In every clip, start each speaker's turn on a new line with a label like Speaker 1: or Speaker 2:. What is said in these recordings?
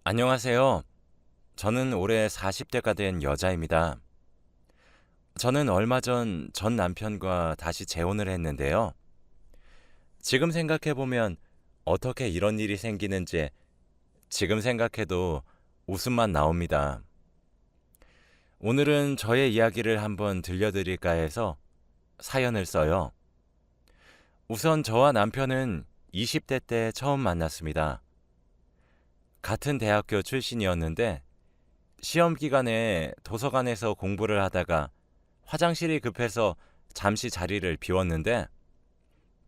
Speaker 1: 안녕하세요. 저는 올해 40대가 된 여자입니다. 저는 얼마 전 남편과 다시 재혼을 했는데요. 지금 생각해보면 어떻게 이런 일이 생기는지 지금 생각해도 웃음만 나옵니다. 오늘은 저의 이야기를 한번 들려드릴까 해서 사연을 써요. 우선 저와 남편은 20대 때 처음 만났습니다. 같은 대학교 출신이었는데 시험 기간에 도서관에서 공부를 하다가 화장실이 급해서 잠시 자리를 비웠는데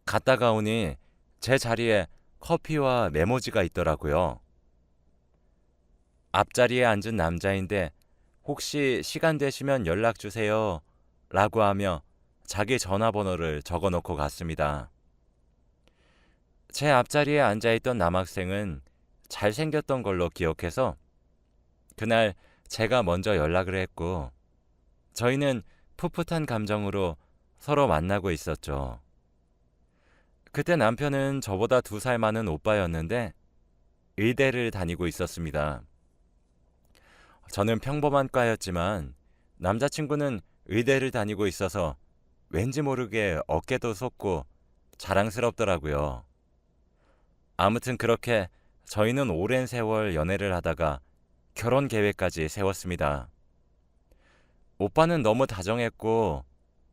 Speaker 1: 갔다가 오니 제 자리에 커피와 메모지가 있더라고요. 앞자리에 앉은 남자인데 혹시 시간 되시면 연락 주세요 라고 하며 자기 전화번호를 적어 놓고 갔습니다. 제 앞자리에 앉아있던 남학생은 잘생겼던 걸로 기억해서 그날 제가 먼저 연락을 했고 저희는 풋풋한 감정으로 서로 만나고 있었죠. 그때 남편은 저보다 2살 많은 오빠였는데 의대를 다니고 있었습니다. 저는 평범한 과였지만 남자친구는 의대를 다니고 있어서 왠지 모르게 어깨도 솟고 자랑스럽더라고요. 아무튼 그렇게 저희는 오랜 세월 연애를 하다가 결혼 계획까지 세웠습니다. 오빠는 너무 다정했고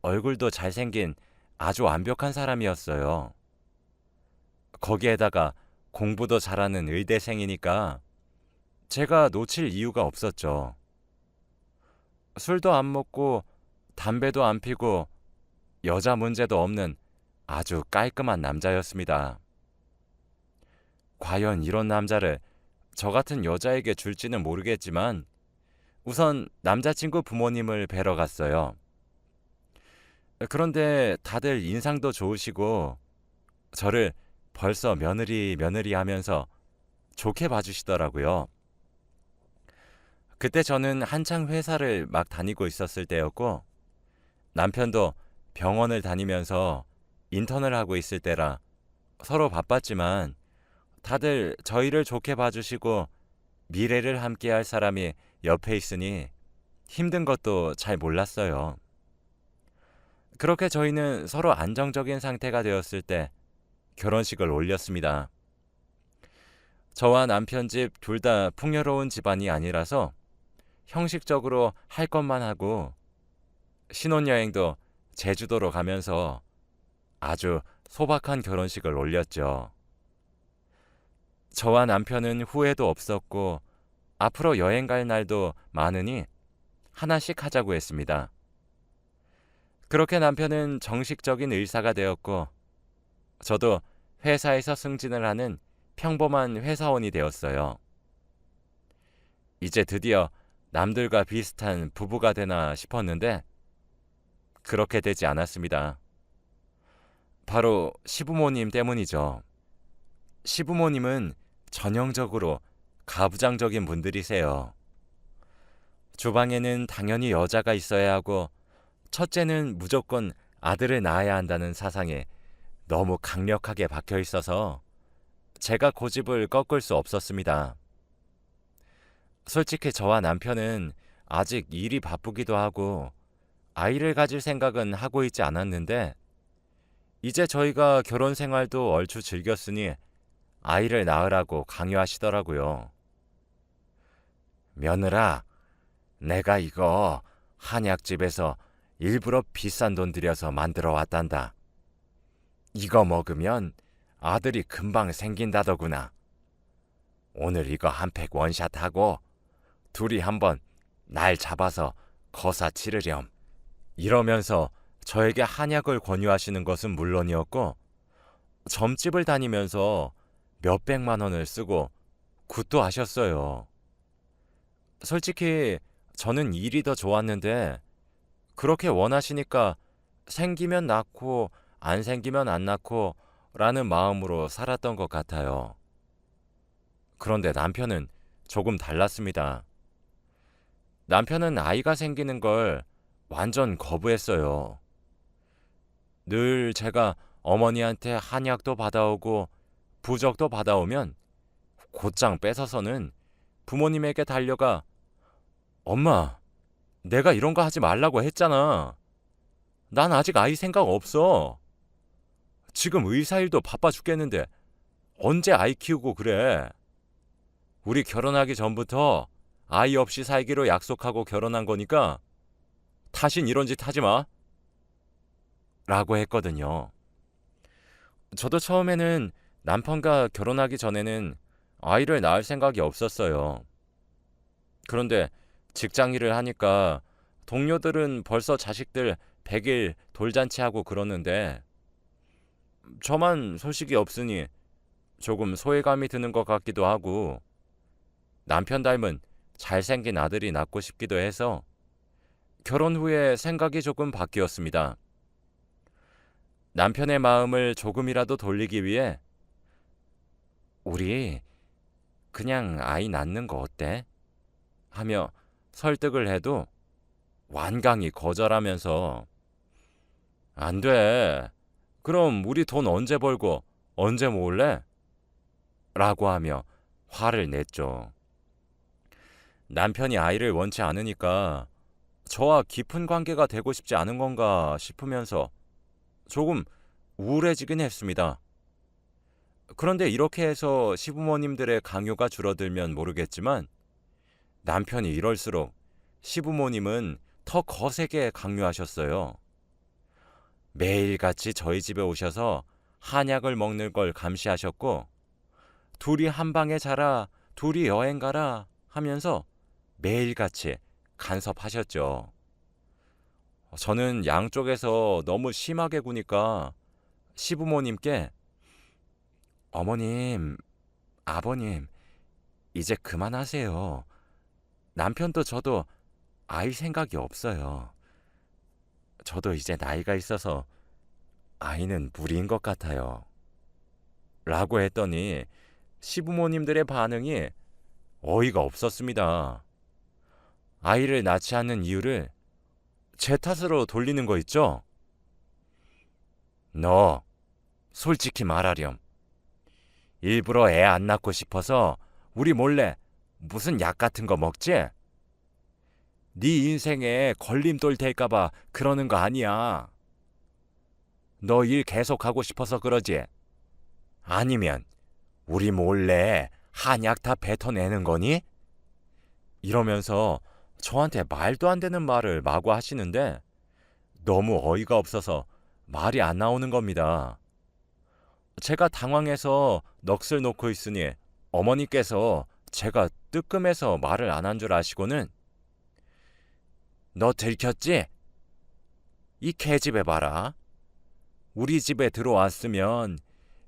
Speaker 1: 얼굴도 잘생긴 아주 완벽한 사람이었어요. 거기에다가 공부도 잘하는 의대생이니까 제가 놓칠 이유가 없었죠. 술도 안 먹고 담배도 안 피고 여자 문제도 없는 아주 깔끔한 남자였습니다. 과연 이런 남자를 저 같은 여자에게 줄지는 모르겠지만 우선 남자친구 부모님을 뵈러 갔어요. 그런데 다들 인상도 좋으시고 저를 벌써 며느리 며느리 하면서 좋게 봐주시더라고요. 그때 저는 한창 회사를 막 다니고 있었을 때였고 남편도 병원을 다니면서 인턴을 하고 있을 때라 서로 바빴지만 다들 저희를 좋게 봐주시고 미래를 함께할 사람이 옆에 있으니 힘든 것도 잘 몰랐어요. 그렇게 저희는 서로 안정적인 상태가 되었을 때 결혼식을 올렸습니다. 저와 남편 집 둘 다 풍요로운 집안이 아니라서 형식적으로 할 것만 하고 신혼여행도 제주도로 가면서 아주 소박한 결혼식을 올렸죠. 저와 남편은 후회도 없었고 앞으로 여행 갈 날도 많으니 하나씩 하자고 했습니다. 그렇게 남편은 정식적인 의사가 되었고 저도 회사에서 승진을 하는 평범한 회사원이 되었어요. 이제 드디어 남들과 비슷한 부부가 되나 싶었는데 그렇게 되지 않았습니다. 바로 시부모님 때문이죠. 시부모님은 전형적으로 가부장적인 분들이세요. 주방에는 당연히 여자가 있어야 하고 첫째는 무조건 아들을 낳아야 한다는 사상에 너무 강력하게 박혀 있어서 제가 고집을 꺾을 수 없었습니다. 솔직히 저와 남편은 아직 일이 바쁘기도 하고 아이를 가질 생각은 하고 있지 않았는데 이제 저희가 결혼 생활도 얼추 즐겼으니 아이를 낳으라고 강요하시더라고요. 며느라, 내가 이거 한약집에서 일부러 비싼 돈 들여서 만들어 왔단다. 이거 먹으면 아들이 금방 생긴다더구나. 오늘 이거 한 팩 원샷하고 둘이 한번 날 잡아서 거사 치르렴. 이러면서 저에게 한약을 권유하시는 것은 물론이었고 점집을 다니면서 몇백만 원을 쓰고 굿도 하셨어요. 솔직히 저는 일이 더 좋았는데 그렇게 원하시니까 생기면 낳고 안 생기면 안 낳고 라는 마음으로 살았던 것 같아요. 그런데 남편은 조금 달랐습니다. 남편은 아이가 생기는 걸 완전 거부했어요. 늘 제가 어머니한테 한약도 받아오고 부적도 받아오면 곧장 뺏어서는 부모님에게 달려가 엄마, 내가 이런 거 하지 말라고 했잖아. 난 아직 아이 생각 없어. 지금 의사 일도 바빠 죽겠는데 언제 아이 키우고 그래? 우리 결혼하기 전부터 아이 없이 살기로 약속하고 결혼한 거니까 다신 이런 짓 하지 마. 라고 했거든요. 저도 처음에는 남편과 결혼하기 전에는 아이를 낳을 생각이 없었어요. 그런데 직장 일을 하니까 동료들은 벌써 자식들 100일 돌잔치하고 그러는데 저만 소식이 없으니 조금 소외감이 드는 것 같기도 하고 남편 닮은 잘생긴 아들이 낳고 싶기도 해서 결혼 후에 생각이 조금 바뀌었습니다. 남편의 마음을 조금이라도 돌리기 위해 우리 그냥 아이 낳는 거 어때? 하며 설득을 해도 완강히 거절하면서 안 돼. 그럼 우리 돈 언제 벌고 언제 모을래? 라고 하며 화를 냈죠. 남편이 아이를 원치 않으니까 저와 깊은 관계가 되고 싶지 않은 건가 싶으면서 조금 우울해지긴 했습니다. 그런데 이렇게 해서 시부모님들의 강요가 줄어들면 모르겠지만 남편이 이럴수록 시부모님은 더 거세게 강요하셨어요. 매일같이 저희 집에 오셔서 한약을 먹는 걸 감시하셨고 둘이 한 방에 자라, 둘이 여행 가라 하면서 매일같이 간섭하셨죠. 저는 양쪽에서 너무 심하게 구니까 시부모님께 어머님, 아버님, 이제 그만하세요. 남편도 저도 아이 생각이 없어요. 저도 이제 나이가 있어서 아이는 무리인 것 같아요. 라고 했더니 시부모님들의 반응이 어이가 없었습니다. 아이를 낳지 않는 이유를 제 탓으로 돌리는 거 있죠? 너 솔직히 말하렴. 일부러 애 안 낳고 싶어서 우리 몰래 무슨 약 같은 거 먹지? 네 인생에 걸림돌 될까봐 그러는 거 아니야. 너 일 계속하고 싶어서 그러지? 아니면 우리 몰래 한약 다 뱉어내는 거니? 이러면서 저한테 말도 안 되는 말을 마구 하시는데 너무 어이가 없어서 말이 안 나오는 겁니다. 제가 당황해서 넋을 놓고 있으니 어머니께서 제가 뜨끔해서 말을 안 한 줄 아시고는 너 들켰지? 이 계집애 봐라. 우리 집에 들어왔으면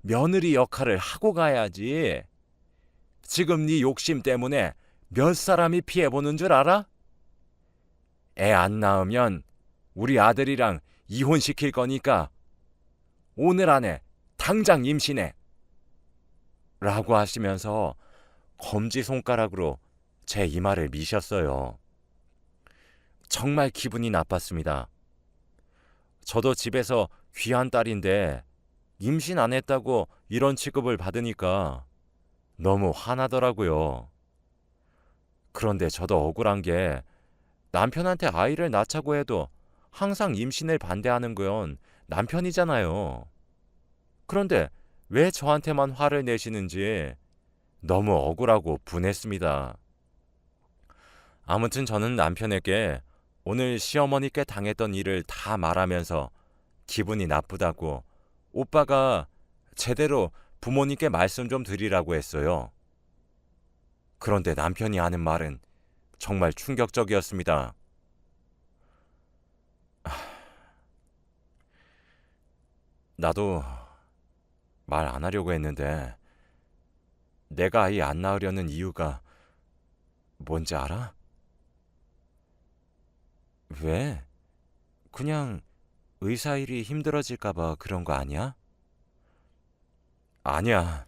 Speaker 1: 며느리 역할을 하고 가야지. 지금 네 욕심 때문에 몇 사람이 피해보는 줄 알아? 애 안 낳으면 우리 아들이랑 이혼시킬 거니까 오늘 안에 당장 임신해. 라고 하시면서 검지손가락으로 제 이마를 미셨어요. 정말 기분이 나빴습니다. 저도 집에서 귀한 딸인데 임신 안 했다고 이런 취급을 받으니까 너무 화나더라고요. 그런데 저도 억울한 게 남편한테 아이를 낳자고 해도 항상 임신을 반대하는 건 남편이잖아요. 그런데 왜 저한테만 화를 내시는지 너무 억울하고 분했습니다. 아무튼 저는 남편에게 오늘 시어머니께 당했던 일을 다 말하면서 기분이 나쁘다고 오빠가 제대로 부모님께 말씀 좀 드리라고 했어요. 그런데 남편이 하는 말은 정말 충격적이었습니다. 나도 말 안 하려고 했는데 내가 아이 안 낳으려는 이유가 뭔지 알아? 왜? 그냥 의사 일이 힘들어질까봐 그런 거 아니야? 아니야.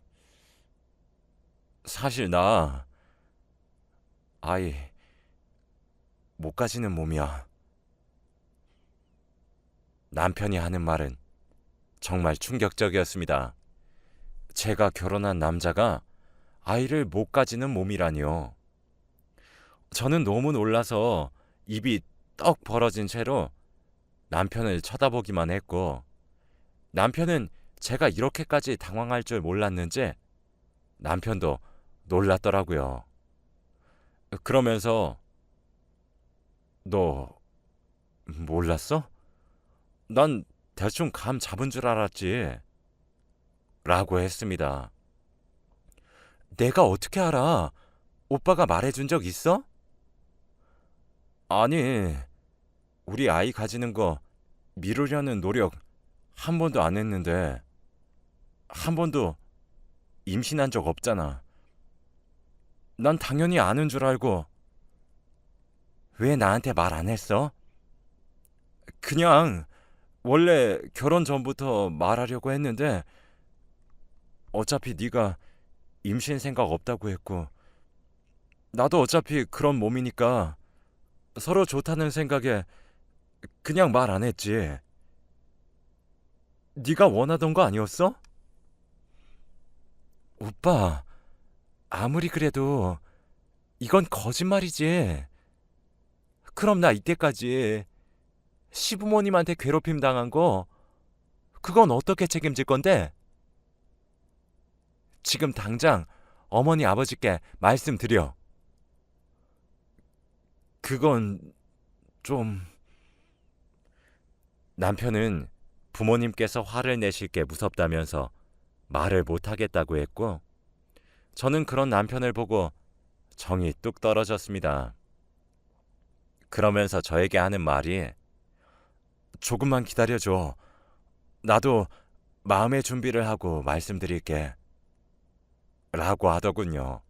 Speaker 1: 사실 나 아이 못 가지는 몸이야. 남편이 하는 말은 정말 충격적이었습니다. 제가 결혼한 남자가 아이를 못 가지는 몸이라니요. 저는 너무 놀라서 입이 떡 벌어진 채로 남편을 쳐다보기만 했고, 남편은 제가 이렇게까지 당황할 줄 몰랐는지 남편도 놀랐더라고요. 그러면서 너 몰랐어? 난 대충 감 잡은 줄 알았지. 라고 했습니다. 내가 어떻게 알아? 오빠가 말해준 적 있어? 아니, 우리 아이 가지는 거 미루려는 노력 한 번도 안 했는데, 한 번도 임신한 적 없잖아. 난 당연히 아는 줄 알고 왜 나한테 말 안 했어? 그냥 원래 결혼 전부터 말하려고 했는데 어차피 네가 임신 생각 없다고 했고 나도 어차피 그런 몸이니까 서로 좋다는 생각에 그냥 말 안 했지. 네가 원하던 거 아니었어? 오빠, 아무리 그래도 이건 거짓말이지. 그럼 나 이때까지 시부모님한테 괴롭힘 당한 거 그건 어떻게 책임질 건데? 지금 당장 어머니 아버지께 말씀드려. 그건 좀... 남편은 부모님께서 화를 내실 게 무섭다면서 말을 못하겠다고 했고, 저는 그런 남편을 보고 정이 뚝 떨어졌습니다. 그러면서 저에게 하는 말이 조금만 기다려줘. 나도 마음의 준비를 하고 말씀드릴게. 라고 하더군요.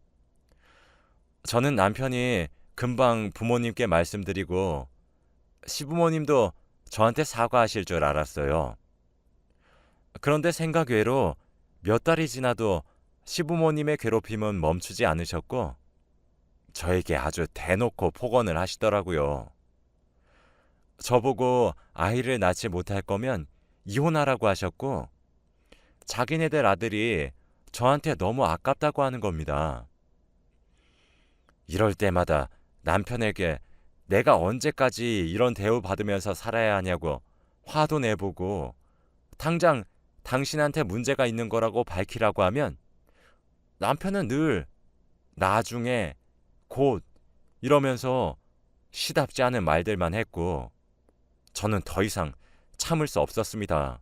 Speaker 1: 저는 남편이 금방 부모님께 말씀드리고 시부모님도 저한테 사과하실 줄 알았어요. 그런데 생각 외로 몇 달이 지나도 시부모님의 괴롭힘은 멈추지 않으셨고 저에게 아주 대놓고 폭언을 하시더라고요. 저보고 아이를 낳지 못할 거면 이혼하라고 하셨고 자기네들 아들이 저한테 너무 아깝다고 하는 겁니다. 이럴 때마다 남편에게 내가 언제까지 이런 대우 받으면서 살아야 하냐고 화도 내보고 당장 당신한테 문제가 있는 거라고 밝히라고 하면 남편은 늘 나중에 곧 이러면서 시답지 않은 말들만 했고 저는 더 이상 참을 수 없었습니다.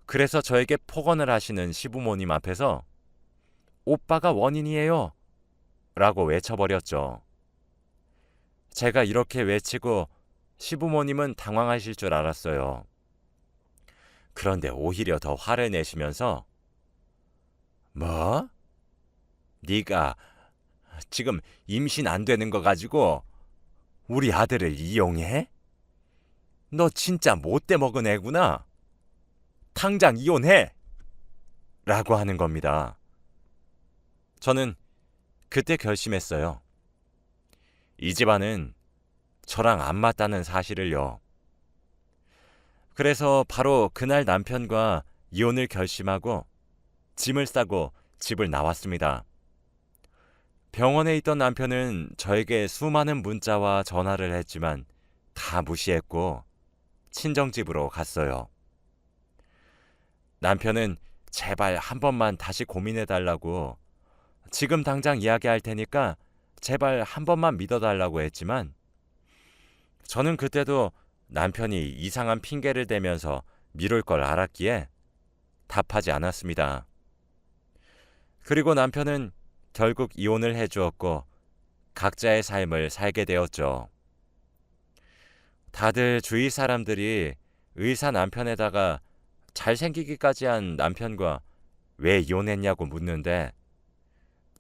Speaker 1: 그래서 저에게 폭언을 하시는 시부모님 앞에서 오빠가 원인이에요 라고 외쳐버렸죠. 제가 이렇게 외치고 시부모님은 당황하실 줄 알았어요. 그런데 오히려 더 화를 내시면서 뭐? 네가 지금 임신 안 되는 거 가지고 우리 아들을 이용해? 너 진짜 못돼 먹은 애구나. 당장 이혼해! 라고 하는 겁니다. 저는 그때 결심했어요. 이 집안은 저랑 안 맞다는 사실을요. 그래서 바로 그날 남편과 이혼을 결심하고 짐을 싸고 집을 나왔습니다. 병원에 있던 남편은 저에게 수많은 문자와 전화를 했지만 다 무시했고 친정집으로 갔어요. 남편은 제발 한 번만 다시 고민해달라고 지금 당장 이야기할 테니까 제발 한 번만 믿어달라고 했지만 저는 그때도 남편이 이상한 핑계를 대면서 미룰 걸 알았기에 답하지 않았습니다. 그리고 남편은 결국 이혼을 해주었고 각자의 삶을 살게 되었죠. 다들 주위 사람들이 의사 남편에다가 잘생기기까지 한 남편과 왜 이혼했냐고 묻는데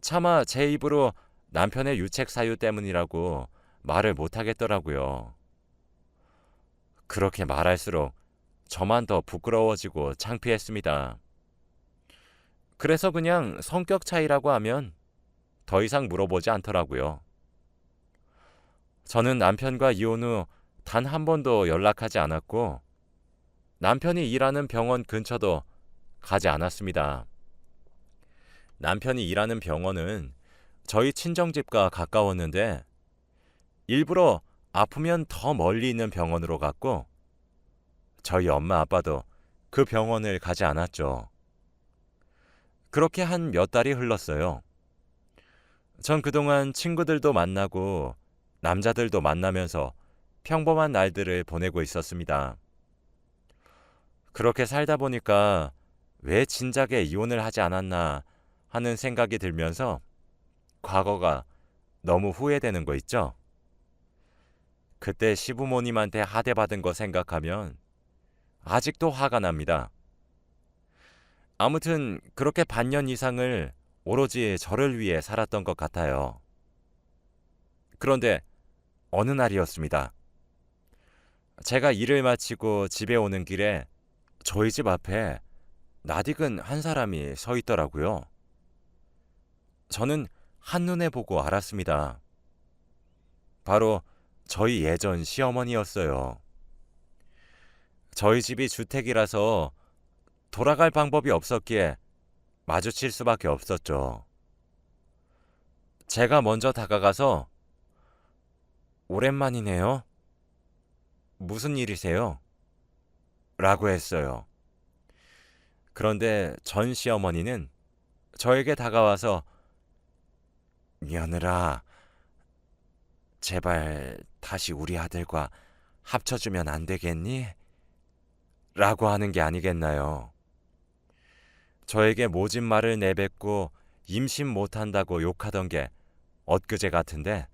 Speaker 1: 차마 제 입으로 남편의 유책 사유 때문이라고 말을 못하겠더라고요. 그렇게 말할수록 저만 더 부끄러워지고 창피했습니다. 그래서 그냥 성격 차이라고 하면 더 이상 물어보지 않더라고요. 저는 남편과 이혼 후 단 한 번도 연락하지 않았고 남편이 일하는 병원 근처도 가지 않았습니다. 남편이 일하는 병원은 저희 친정집과 가까웠는데 일부러 아프면 더 멀리 있는 병원으로 갔고 저희 엄마 아빠도 그 병원을 가지 않았죠. 그렇게 한 몇 달이 흘렀어요. 전 그동안 친구들도 만나고 남자들도 만나면서 평범한 날들을 보내고 있었습니다. 그렇게 살다 보니까 왜 진작에 이혼을 하지 않았나 하는 생각이 들면서 과거가 너무 후회되는 거 있죠? 그때 시부모님한테 하대받은 거 생각하면 아직도 화가 납니다. 아무튼 그렇게 반년 이상을 오로지 저를 위해 살았던 것 같아요. 그런데 어느 날이었습니다. 제가 일을 마치고 집에 오는 길에 저희 집 앞에 낯익은 한 사람이 서 있더라고요. 저는 한눈에 보고 알았습니다. 바로 저희 예전 시어머니였어요. 저희 집이 주택이라서 돌아갈 방법이 없었기에 마주칠 수밖에 없었죠. 제가 먼저 다가가서 오랜만이네요. 무슨 일이세요? 라고 했어요. 그런데 전 시어머니는 저에게 다가와서 며느라, 제발 다시 우리 아들과 합쳐주면 안 되겠니? 라고 하는 게 아니겠나요? 저에게 모진 말을 내뱉고 임신 못한다고 욕하던 게 엊그제 같은데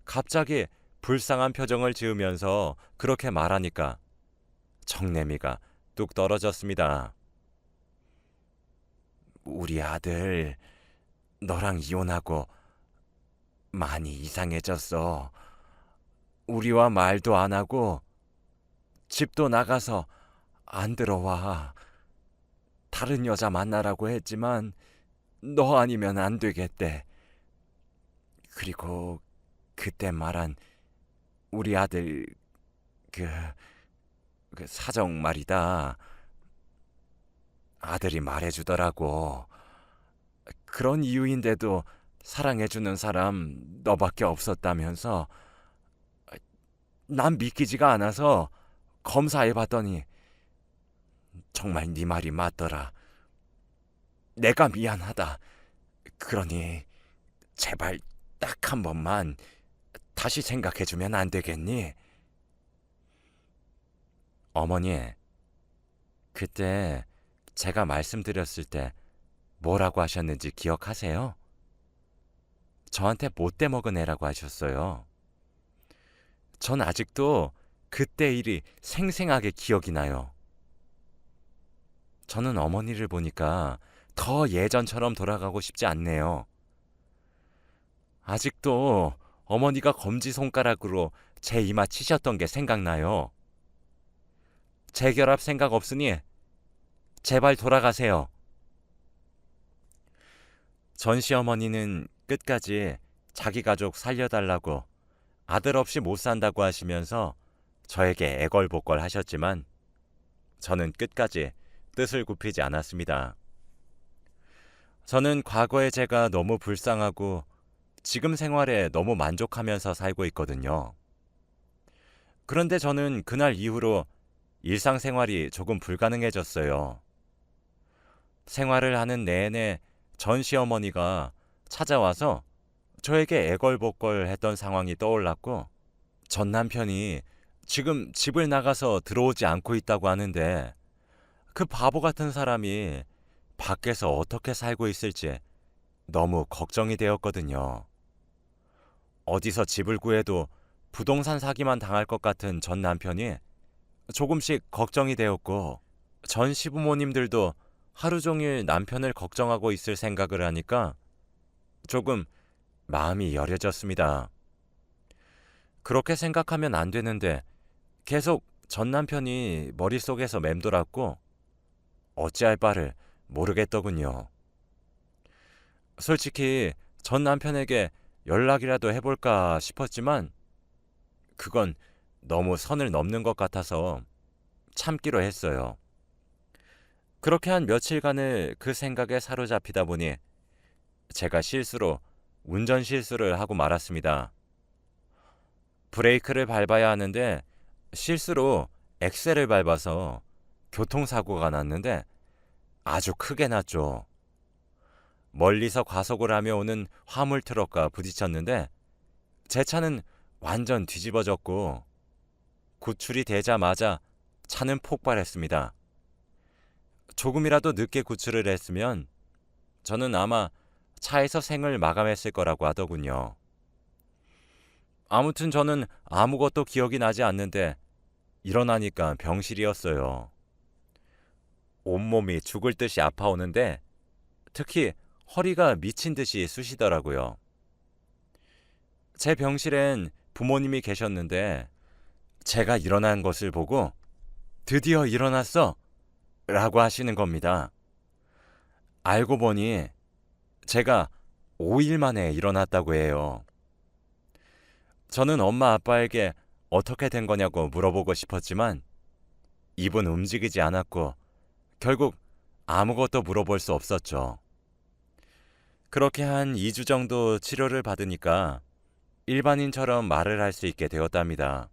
Speaker 1: 갑자기 불쌍한 표정을 지으면서 그렇게 말하니까 정내미가 뚝 떨어졌습니다. 우리 아들 너랑 이혼하고 많이 이상해졌어. 우리와 말도 안 하고 집도 나가서 안 들어와. 다른 여자 만나라고 했지만 너 아니면 안 되겠대. 그리고 그때 말한 우리 아들 그, 그 사정 말이다. 아들이 말해주더라고. 그런 이유인데도 사랑해주는 사람 너밖에 없었다면서. 난 믿기지가 않아서 검사해봤더니 정말 네 말이 맞더라. 내가 미안하다. 그러니 제발 딱 한 번만 다시 생각해주면 안 되겠니? 어머니, 그때 제가 말씀드렸을 때 뭐라고 하셨는지 기억하세요? 저한테 못돼 먹은 애라고 하셨어요. 전 아직도 그때 일이 생생하게 기억이 나요. 저는 어머니를 보니까 더 예전처럼 돌아가고 싶지 않네요. 아직도 어머니가 검지손가락으로 제 이마 치셨던 게 생각나요. 재결합 생각 없으니 제발 돌아가세요. 전 시어머니는 끝까지 자기 가족 살려달라고 아들 없이 못 산다고 하시면서 저에게 애걸복걸 하셨지만 저는 끝까지 뜻을 굽히지 않았습니다. 저는 과거의 제가 너무 불쌍하고 지금 생활에 너무 만족하면서 살고 있거든요. 그런데 저는 그날 이후로 일상생활이 조금 불가능해졌어요. 생활을 하는 내내 전 시어머니가 찾아와서 저에게 애걸복걸 했던 상황이 떠올랐고 전 남편이 지금 집을 나가서 들어오지 않고 있다고 하는데 그 바보 같은 사람이 밖에서 어떻게 살고 있을지 너무 걱정이 되었거든요. 어디서 집을 구해도 부동산 사기만 당할 것 같은 전 남편이 조금씩 걱정이 되었고 전 시부모님들도 하루 종일 남편을 걱정하고 있을 생각을 하니까 조금 마음이 여려졌습니다. 그렇게 생각하면 안 되는데 계속 전 남편이 머릿속에서 맴돌았고 어찌할 바를 모르겠더군요. 솔직히 전 남편에게 연락이라도 해볼까 싶었지만 그건 너무 선을 넘는 것 같아서 참기로 했어요. 그렇게 한 며칠간을 그 생각에 사로잡히다 보니 제가 실수로 운전 실수를 하고 말았습니다. 브레이크를 밟아야 하는데 실수로 엑셀을 밟아서 교통사고가 났는데 아주 크게 났죠. 멀리서 과속을 하며 오는 화물 트럭과 부딪혔는데 제 차는 완전 뒤집어졌고 구출이 되자마자 차는 폭발했습니다. 조금이라도 늦게 구출을 했으면 저는 아마 차에서 생을 마감했을 거라고 하더군요. 아무튼 저는 아무것도 기억이 나지 않는데 일어나니까 병실이었어요. 온몸이 죽을 듯이 아파오는데 특히 허리가 미친 듯이 쑤시더라고요. 제 병실엔 부모님이 계셨는데 제가 일어난 것을 보고 드디어 일어났어! 라고 하시는 겁니다. 알고 보니 제가 5일 만에 일어났다고 해요. 저는 엄마 아빠에게 어떻게 된 거냐고 물어보고 싶었지만 입은 움직이지 않았고 결국 아무것도 물어볼 수 없었죠. 그렇게 한 2주 정도 치료를 받으니까 일반인처럼 말을 할 수 있게 되었답니다.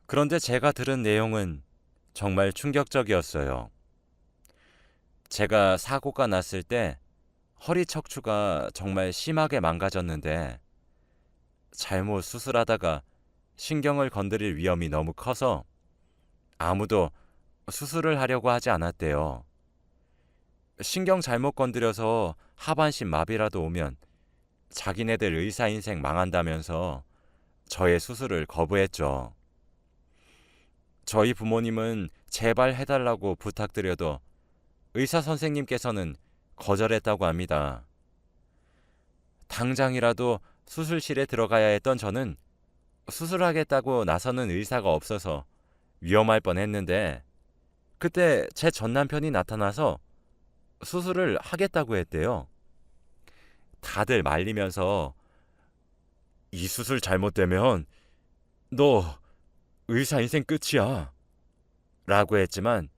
Speaker 1: 그런데 제가 들은 내용은 정말 충격적이었어요. 제가 사고가 났을 때 허리 척추가 정말 심하게 망가졌는데 잘못 수술하다가 신경을 건드릴 위험이 너무 커서 아무도 수술을 하려고 하지 않았대요. 신경 잘못 건드려서 하반신 마비라도 오면 자기네들 의사 인생 망한다면서 저의 수술을 거부했죠. 저희 부모님은 제발 해달라고 부탁드려도 의사 선생님께서는 거절했다고 합니다. 당장이라도 수술실에 들어가야 했던 저는 수술하겠다고 나서는 의사가 없어서 위험할 뻔했는데 그때 제 전 남편이 나타나서 수술을 하겠다고 했대요. 다들 말리면서 이 수술 잘못되면 너 의사 인생 끝이야 라고 했지만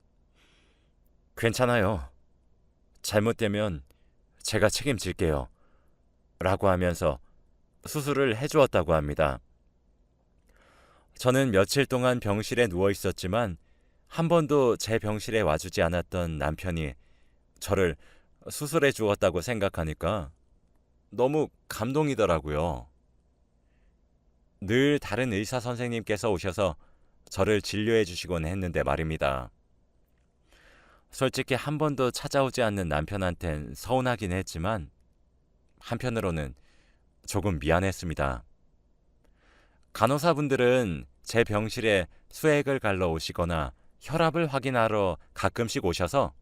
Speaker 1: 괜찮아요. 잘못되면 제가 책임질게요 라고 하면서 수술을 해주었다고 합니다. 저는 며칠 동안 병실에 누워 있었지만 한 번도 제 병실에 와주지 않았던 남편이 저를 수술해 주었다고 생각하니까 너무 감동이더라고요. 늘 다른 의사 선생님께서 오셔서 저를 진료해 주시곤 했는데 말입니다. 솔직히 한 번도 찾아오지 않는 남편한텐 서운하긴 했지만 한편으로는 조금 미안했습니다. 간호사분들은 제 병실에 수액을 갈러 오시거나 혈압을 확인하러 가끔씩 오셔서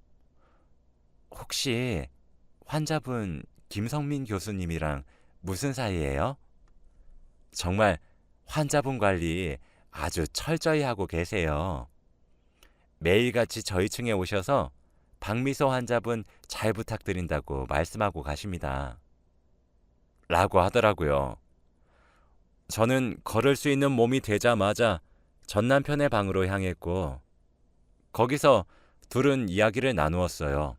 Speaker 1: 혹시 환자분 김성민 교수님이랑 무슨 사이예요? 정말 환자분 관리 아주 철저히 하고 계세요. 매일같이 저희 층에 오셔서 박미소 환자분 잘 부탁드린다고 말씀하고 가십니다. 라고 하더라고요. 저는 걸을 수 있는 몸이 되자마자 전 남편의 방으로 향했고 거기서 둘은 이야기를 나누었어요.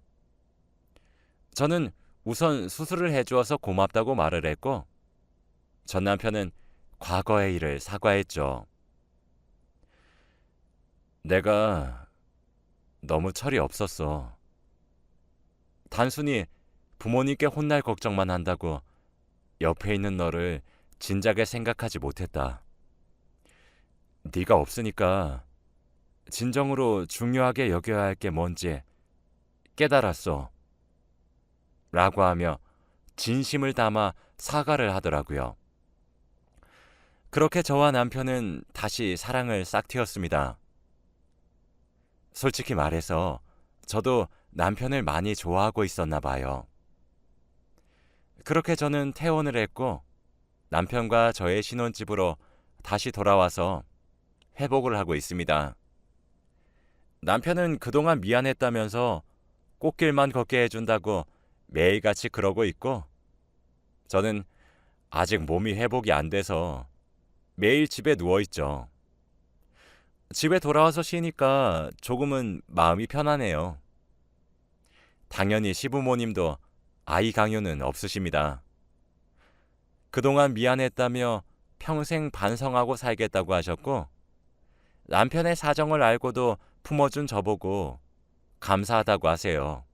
Speaker 1: 저는 우선 수술을 해주어서 고맙다고 말을 했고 전 남편은 과거의 일을 사과했죠. 내가 너무 철이 없었어. 단순히 부모님께 혼날 걱정만 한다고 옆에 있는 너를 진작에 생각하지 못했다. 네가 없으니까 진정으로 중요하게 여겨야 할 게 뭔지 깨달았어. 라고 하며 진심을 담아 사과를 하더라고요. 그렇게 저와 남편은 다시 사랑을 싹트였습니다. 솔직히 말해서 저도 남편을 많이 좋아하고 있었나 봐요. 그렇게 저는 퇴원을 했고 남편과 저의 신혼집으로 다시 돌아와서 회복을 하고 있습니다. 남편은 그동안 미안했다면서 꽃길만 걷게 해준다고 매일같이 그러고 있고 저는 아직 몸이 회복이 안 돼서 매일 집에 누워있죠. 집에 돌아와서 쉬니까 조금은 마음이 편하네요. 당연히 시부모님도 아이 강요는 없으십니다. 그동안 미안했다며 평생 반성하고 살겠다고 하셨고, 남편의 사정을 알고도 품어준 저보고 감사하다고 하세요.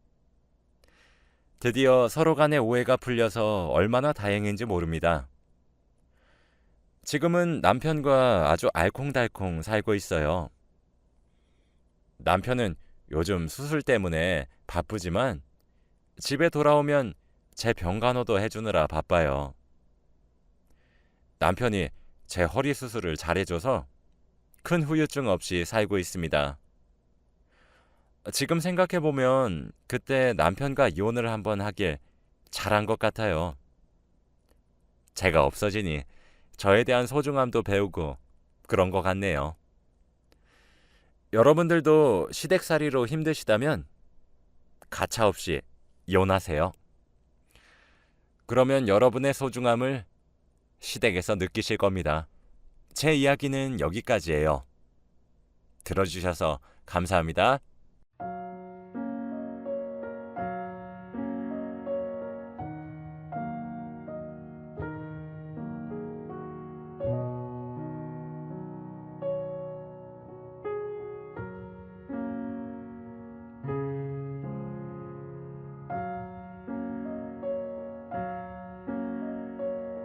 Speaker 1: 드디어 서로 간의 오해가 풀려서 얼마나 다행인지 모릅니다. 지금은 남편과 아주 알콩달콩 살고 있어요. 남편은 요즘 수술 때문에 바쁘지만 집에 돌아오면 제 병간호도 해주느라 바빠요. 남편이 제 허리 수술을 잘해줘서 큰 후유증 없이 살고 있습니다. 지금 생각해보면 그때 남편과 이혼을 한번 하길 잘한 것 같아요. 제가 없어지니 저에 대한 소중함도 배우고 그런 것 같네요. 여러분들도 시댁살이로 힘드시다면 가차없이 이혼하세요. 그러면 여러분의 소중함을 시댁에서 느끼실 겁니다. 제 이야기는 여기까지예요. 들어주셔서 감사합니다.